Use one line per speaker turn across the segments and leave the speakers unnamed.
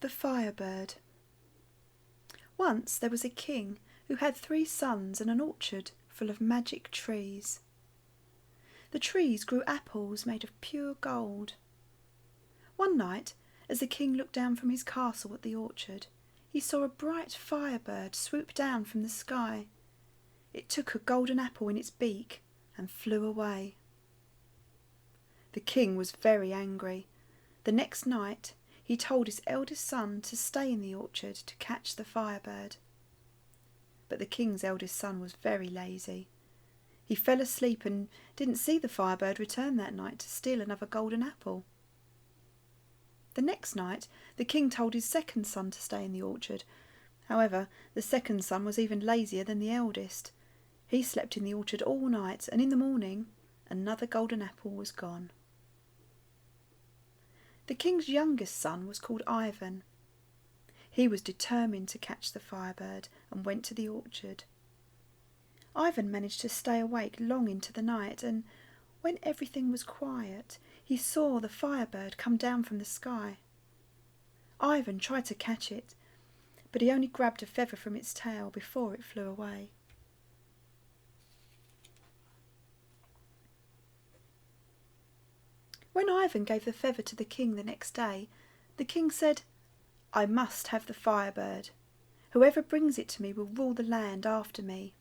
The Firebird. Once there was a king who had 3 sons and an orchard full of magic trees. The trees grew apples made of pure gold. One night, as the king looked down from his castle at the orchard, he saw a bright firebird swoop down from the sky. It took a golden apple in its beak and flew away. The king was very angry. The next night he told his eldest son to stay in the orchard to catch the firebird. But the king's eldest son was very lazy. He fell asleep and didn't see the firebird return that night to steal another golden apple. The next night the king told his second son to stay in the orchard. However, the second son was even lazier than the eldest. He slept in the orchard all night, and in the morning another golden apple was gone. The king's youngest son was called Ivan. He was determined to catch the firebird and went to the orchard. Ivan managed to stay awake long into the night, and when everything was quiet, he saw the firebird come down from the sky. Ivan tried to catch it, but he only grabbed a feather from its tail before it flew away. When Ivan gave the feather to the king the next day, the king said, "I must have the firebird. Whoever brings it to me will rule the land after me."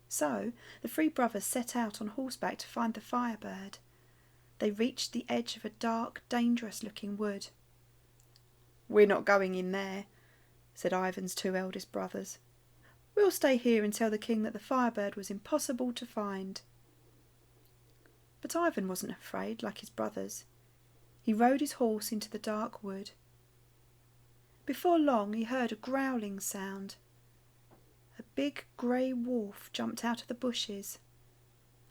So the 3 brothers set out on horseback to find the firebird. They reached the edge of a dark, dangerous-looking wood. "We're not going in there," said Ivan's 2 eldest brothers. "We'll stay here and tell the king that the firebird was impossible to find." But Ivan wasn't afraid like his brothers. He rode his horse into the dark wood. Before long he heard a growling sound. A big grey wolf jumped out of the bushes.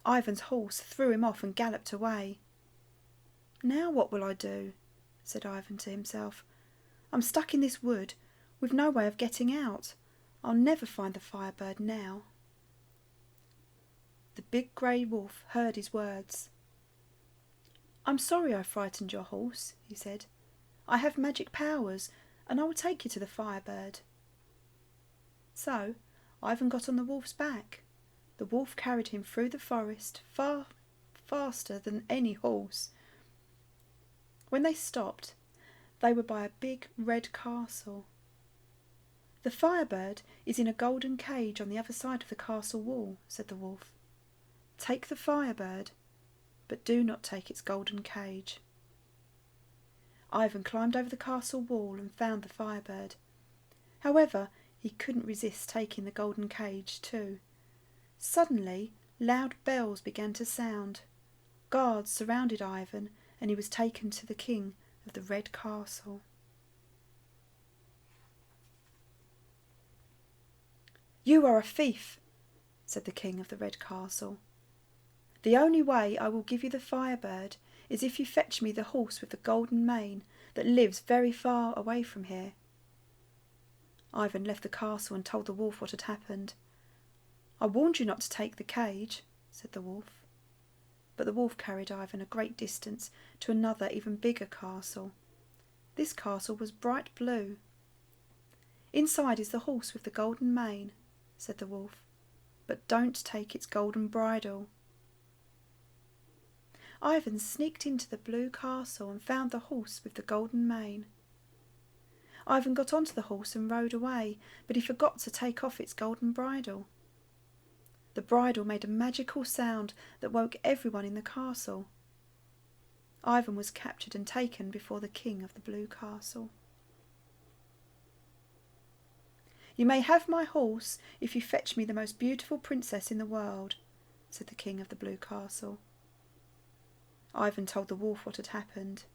Ivan's horse threw him off and galloped away. "Now what will I do?" said Ivan to himself. "I'm stuck in this wood with no way of getting out. I'll never find the firebird now." The big grey wolf heard his words. "I'm sorry I frightened your horse," he said. "I have magic powers, and I will take you to the firebird." So Ivan got on the wolf's back. The wolf carried him through the forest far faster than any horse. When they stopped, they were by a big red castle. "The firebird is in a golden cage on the other side of the castle wall," said the wolf. "Take the firebird, but do not take its golden cage." Ivan climbed over the castle wall and found the firebird. However, he couldn't resist taking the golden cage too. Suddenly, loud bells began to sound. Guards surrounded Ivan, and he was taken to the king of the Red Castle. "You are a thief," said the king of the Red Castle. "The only way I will give you the firebird is if you fetch me the horse with the golden mane that lives very far away from here." Ivan left the castle and told the wolf what had happened. "I warned you not to take the cage," said the wolf. But the wolf carried Ivan a great distance to another even bigger castle. This castle was bright blue. "Inside is the horse with the golden mane," said the wolf, "but don't take its golden bridle." Ivan sneaked into the blue castle and found the horse with the golden mane. Ivan got onto the horse and rode away, but he forgot to take off its golden bridle. The bridle made a magical sound that woke everyone in the castle. Ivan was captured and taken before the king of the blue castle. "You may have my horse if you fetch me the most beautiful princess in the world," said the king of the blue castle. Ivan told the wolf what had happened.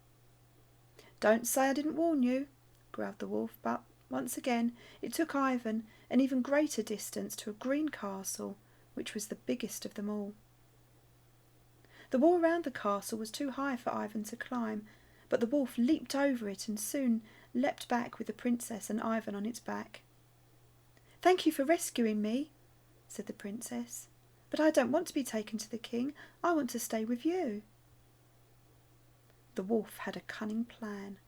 "Don't say I didn't warn you," growled the wolf, but once again it took Ivan an even greater distance to a green castle, which was the biggest of them all. The wall round the castle was too high for Ivan to climb, but the wolf leaped over it and soon leapt back with the princess and Ivan on its back. "Thank you for rescuing me," said the princess, "but I don't want to be taken to the king. I want to stay with you." The wolf had a cunning plan.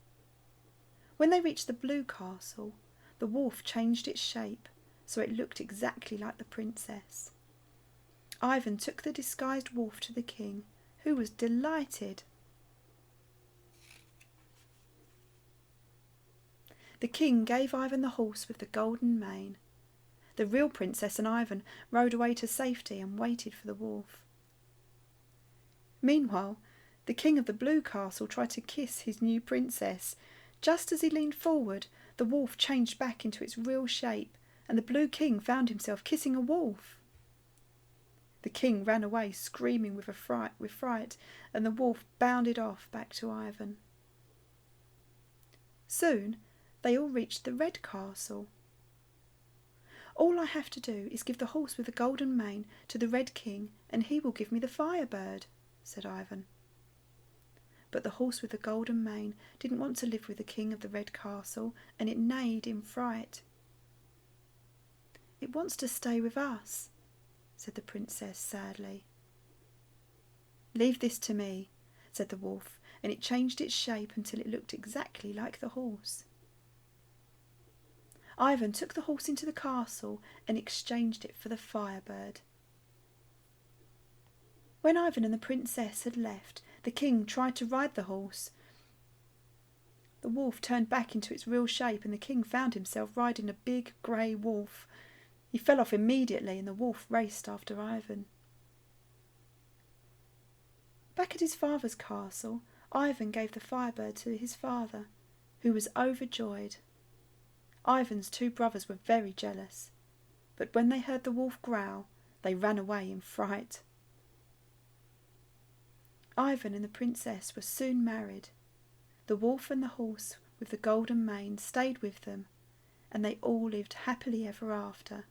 When they reached the blue castle, the wolf changed its shape so it looked exactly like the princess. Ivan took the disguised wolf to the king, who was delighted. The king gave Ivan the horse with the golden mane. The real princess and Ivan rode away to safety and waited for the wolf. Meanwhile, the king of the blue castle tried to kiss his new princess. Just as he leaned forward, the wolf changed back into its real shape, and the blue king found himself kissing a wolf. The king ran away screaming with fright, and the wolf bounded off back to Ivan. Soon they all reached the red castle. "All I have to do is give the horse with the golden mane to the red king, and he will give me the Firebird," said Ivan. But the horse with the golden mane didn't want to live with the king of the red castle, and it neighed in fright. "It wants to stay with us," said the princess sadly. "Leave this to me," said the wolf, and it changed its shape until it looked exactly like the horse. Ivan took the horse into the castle and exchanged it for the Firebird. When Ivan and the princess had left, the king tried to ride the horse. The wolf turned back into its real shape, and the king found himself riding a big grey wolf. He fell off immediately, and the wolf raced after Ivan. Back at his father's castle, Ivan gave the Firebird to his father, who was overjoyed. Ivan's two brothers were very jealous, but when they heard the wolf growl, they ran away in fright. Ivan and the princess were soon married. The wolf and the horse with the golden mane stayed with them, and they all lived happily ever after.